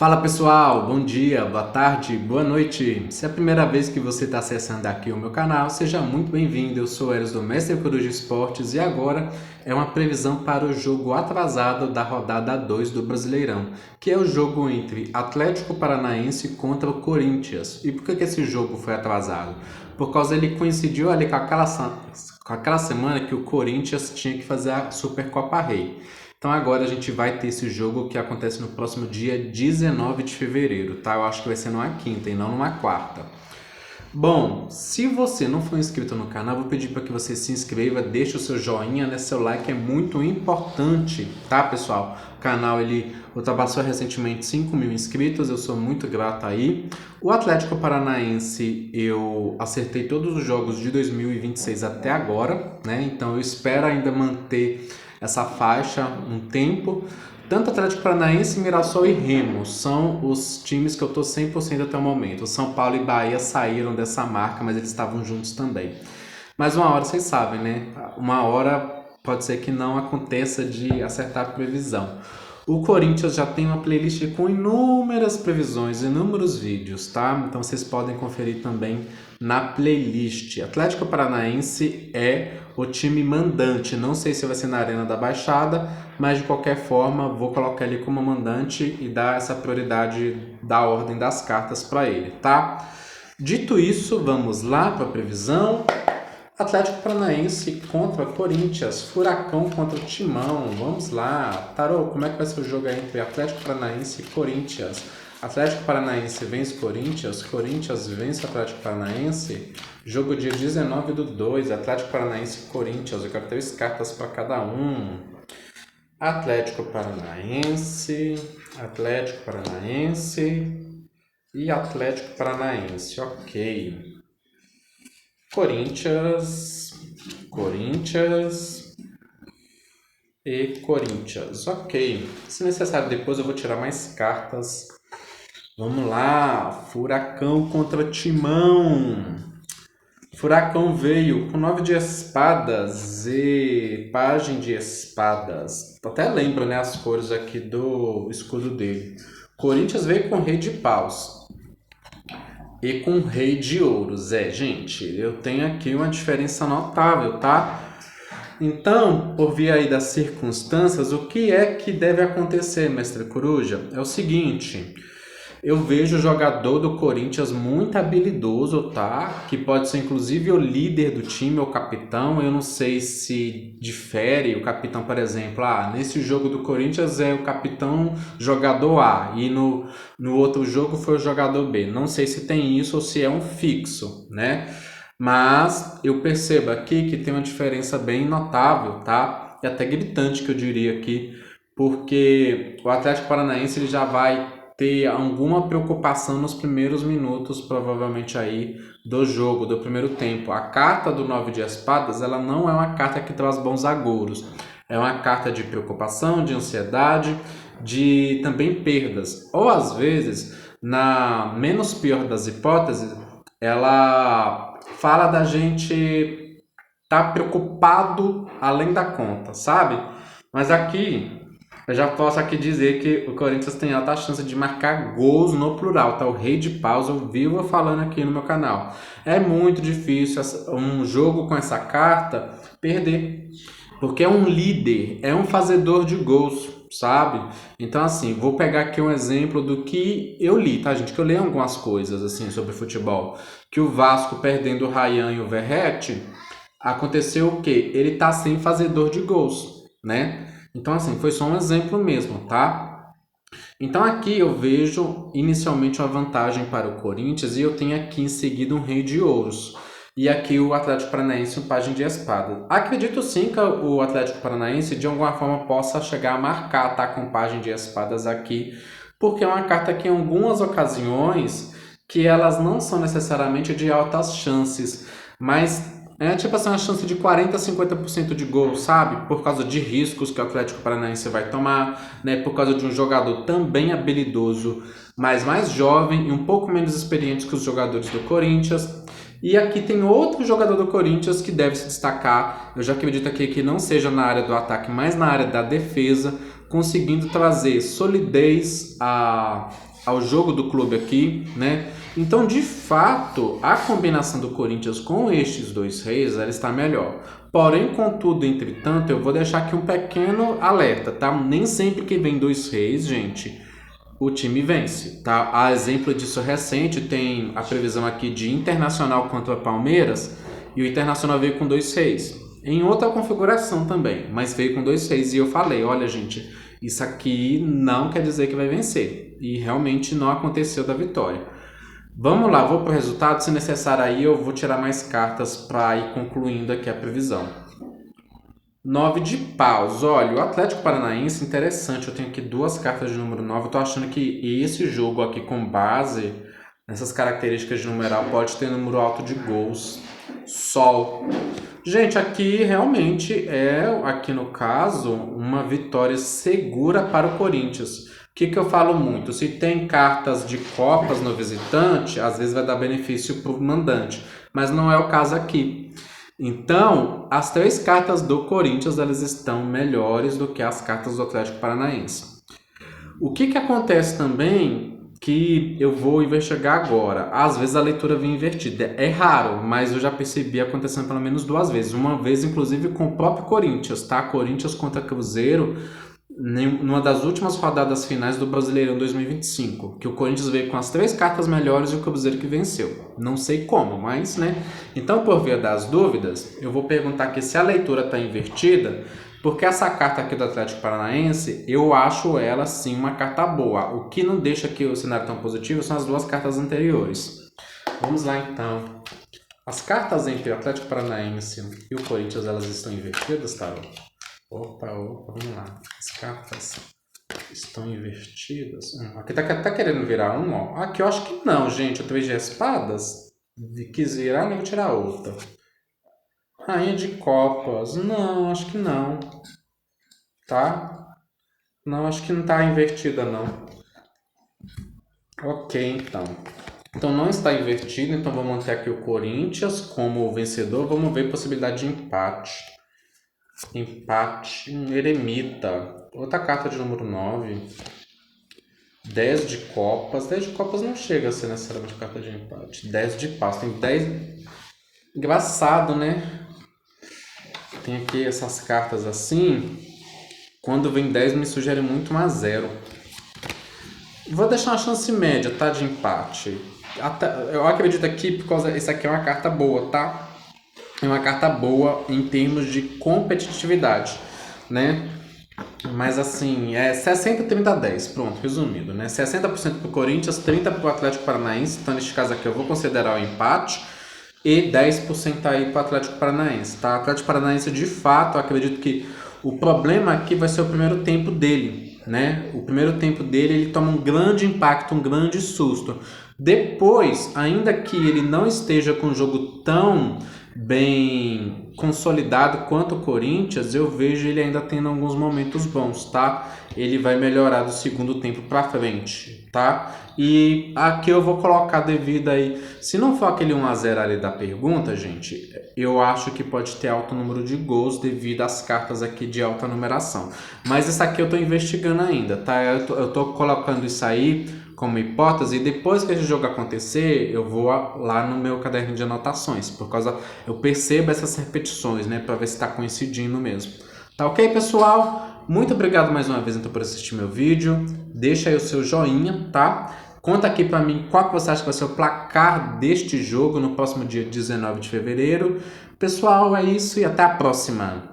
Fala pessoal, bom dia, boa tarde, boa noite. Se é a primeira vez que você está acessando aqui o meu canal, seja muito bem-vindo. Eu sou Eros do Mestre Coruja Esportes e agora é uma previsão para o jogo atrasado da rodada 2 do Brasileirão, que é o jogo entre Atlético Paranaense contra o Corinthians. E por que esse jogo foi atrasado? Por causa ele coincidiu ali com aquela semana que o Corinthians tinha que fazer a Supercopa Rei. Então agora a gente vai ter esse jogo que acontece no próximo dia 19 de fevereiro, tá? Eu acho que vai ser numa quinta e não numa quarta. Bom, se você não for inscrito no canal, vou pedir para que você se inscreva, deixe o seu joinha, né? Seu like é muito importante, tá, pessoal? O canal ele ultrapassou recentemente 5 mil inscritos, eu sou muito grato aí. O Atlético Paranaense, eu acertei todos os jogos de 2026 até agora, né? Então eu espero ainda manter essa faixa um tempo. Tanto Atlético Paranaense, Mirassol e Remo são os times que eu estou 100% até o momento. O São Paulo e Bahia saíram dessa marca, mas eles estavam juntos também. Mas uma hora vocês sabem, né? Uma hora pode ser que não aconteça de acertar a previsão. O Corinthians já tem uma playlist com inúmeras previsões, inúmeros vídeos, tá? Então vocês podem conferir também na playlist. Atlético Paranaense é o time mandante. Não sei se vai ser na Arena da Baixada, mas de qualquer forma vou colocar ele como mandante e dar essa prioridade da ordem das cartas para ele, tá? Dito isso, vamos lá para a previsão. Atlético Paranaense contra Corinthians, Furacão contra o Timão, vamos lá. Tarô, como é que vai ser o jogo aí entre Atlético Paranaense e Corinthians? Atlético Paranaense vence Corinthians, Corinthians vence Atlético Paranaense. Jogo dia 19/2, Atlético Paranaense e Corinthians, eu quero 3 cartas para cada um. Atlético Paranaense e Atlético Paranaense, ok. Corinthians e Corinthians, ok. Se necessário, depois eu vou tirar mais cartas. Vamos lá, Furacão contra Timão. Furacão veio com 9 de espadas e pajem de espadas. Até lembra, né, as cores aqui do escudo dele. Corinthians veio com rei de paus e com rei de ouros. Gente, eu tenho aqui uma diferença notável, tá? Então, por via aí das circunstâncias, o que é que deve acontecer, mestre Coruja? É o seguinte, eu vejo o jogador do Corinthians muito habilidoso, tá? Que pode ser inclusive o líder do time, ou capitão. Eu não sei se difere o capitão, por exemplo. Nesse jogo do Corinthians é o capitão jogador A e no outro jogo foi o jogador B. Não sei se tem isso ou se é um fixo, né? Mas eu percebo aqui que tem uma diferença bem notável, tá? E até gritante que eu diria aqui, porque o Atlético Paranaense ele já vai ter alguma preocupação nos primeiros minutos, provavelmente aí, do jogo, do primeiro tempo. A carta do 9 de espadas, ela não é uma carta que traz bons agouros. É uma carta de preocupação, de ansiedade, de também perdas. Ou às vezes, na menos pior das hipóteses, ela fala da gente estar preocupado além da conta, sabe? Mas aqui eu já posso aqui dizer que o Corinthians tem alta chance de marcar gols no plural, tá? O rei de paus, eu vivo falando aqui no meu canal. É muito difícil um jogo com essa carta perder, porque é um líder, é um fazedor de gols, sabe? Então, assim, vou pegar aqui um exemplo do que eu li, tá, gente? Que eu li algumas coisas, assim, sobre futebol. Que o Vasco perdendo o Ryan e o Verratti, aconteceu o quê? Ele tá sem fazedor de gols, né? Então, assim, foi só um exemplo mesmo, tá? Então, aqui eu vejo inicialmente uma vantagem para o Corinthians e eu tenho aqui em seguida um rei de ouros. E aqui o Atlético Paranaense um pajem de espada. Acredito sim que o Atlético Paranaense de alguma forma possa chegar a marcar, tá? Com pajem de espadas aqui, porque é uma carta que em algumas ocasiões que elas não são necessariamente de altas chances, mas é tipo assim, uma chance de 40% a 50% de gol, sabe? Por causa de riscos que o Atlético Paranaense vai tomar, né? Por causa de um jogador também habilidoso, mas mais jovem e um pouco menos experiente que os jogadores do Corinthians. E aqui tem outro jogador do Corinthians que deve se destacar. Eu já acredito aqui que não seja na área do ataque, mas na área da defesa. conseguindo trazer solidez ao jogo do clube aqui, né? Então, de fato, a combinação do Corinthians com estes dois reis, ela está melhor. Porém, contudo, entretanto, eu vou deixar aqui um pequeno alerta, tá? Nem sempre que vem dois reis, gente, o time vence, tá? A exemplo disso recente, tem a previsão aqui de Internacional contra Palmeiras, e o Internacional veio com dois reis. Em outra configuração também, mas veio com dois reis, e eu falei, olha, gente, isso aqui não quer dizer que vai vencer. E realmente não aconteceu da vitória. Vamos lá, vou para o resultado. Se necessário aí, eu vou tirar mais cartas para ir concluindo aqui a previsão. 9 de paus. Olha, o Atlético Paranaense, interessante. Eu tenho aqui duas cartas de número 9. Eu tô achando que esse jogo aqui, com base nessas características de numeral, pode ter número alto de gols. Sol. Gente, aqui realmente aqui no caso, uma vitória segura para o Corinthians. O que eu falo muito? Se tem cartas de copas no visitante, às vezes vai dar benefício para o mandante. Mas não é o caso aqui. Então, as três cartas do Corinthians, elas estão melhores do que as cartas do Atlético Paranaense. O que acontece também, que eu vou investigar agora. Às vezes a leitura vem invertida. É raro, mas eu já percebi acontecendo pelo menos duas vezes. Uma vez, inclusive, com o próprio Corinthians, tá? Corinthians contra Cruzeiro, numa das últimas rodadas finais do Brasileirão 2025, que o Corinthians veio com as três cartas melhores e o Cruzeiro que venceu. Não sei como, mas, né? Então, por via das dúvidas, eu vou perguntar aqui se a leitura está invertida, porque essa carta aqui do Atlético Paranaense, eu acho ela, sim, uma carta boa. O que não deixa aqui o cenário tão positivo são as duas cartas anteriores. Vamos lá, então. As cartas entre o Atlético Paranaense e o Corinthians, elas estão invertidas, tá? Opa, vamos lá. As cartas estão invertidas. Aqui tá querendo virar um, ó. Aqui eu acho que não, gente. O 3 de espadas. Quis virar, nem vou tirar outra. Rainha de copas. Não, acho que não. Tá? Não, acho que não tá invertida, não. Ok, então. Então não está invertido. Então vou manter aqui o Corinthians como vencedor. Vamos ver possibilidade de empate. Empate, eremita. Outra carta de número 9. 10 de copas. 10 de copas não chega a ser necessariamente carta de empate. 10 de paus. Tem 10. Engraçado, né? Tem aqui essas cartas assim. Quando vem 10 me sugere muito uma 0. Vou deixar uma chance média, tá? De empate. Eu acredito aqui, porque essa aqui é uma carta boa, tá? É uma carta boa em termos de competitividade, né? Mas assim, é 60, 30, 10. Pronto, resumindo, né? 60% pro Corinthians, 30% pro Atlético Paranaense. Então, neste caso aqui, eu vou considerar o empate. E 10% aí pro Atlético Paranaense, tá? O Atlético Paranaense, de fato, eu acredito que o problema aqui vai ser o primeiro tempo dele, né? O primeiro tempo dele, ele toma um grande impacto, um grande susto. Depois, ainda que ele não esteja com um jogo tão bem consolidado quanto o Corinthians, eu vejo ele ainda tendo alguns momentos bons, tá? Ele vai melhorar do segundo tempo pra frente, tá? E aqui eu vou colocar devido aí, se não for aquele 1-0 ali da pergunta, gente, eu acho que pode ter alto número de gols devido às cartas aqui de alta numeração. Mas isso aqui eu tô investigando ainda, tá? Eu tô colocando isso aí como hipótese, e depois que esse jogo acontecer, eu vou lá no meu caderno de anotações, por causa eu percebo essas repetições, né, para ver se está coincidindo mesmo. Tá ok, pessoal? Muito obrigado mais uma vez então por assistir meu vídeo. Deixa aí o seu joinha, tá? Conta aqui para mim qual que você acha que vai ser o placar deste jogo no próximo dia 19 de fevereiro. Pessoal, é isso e até a próxima!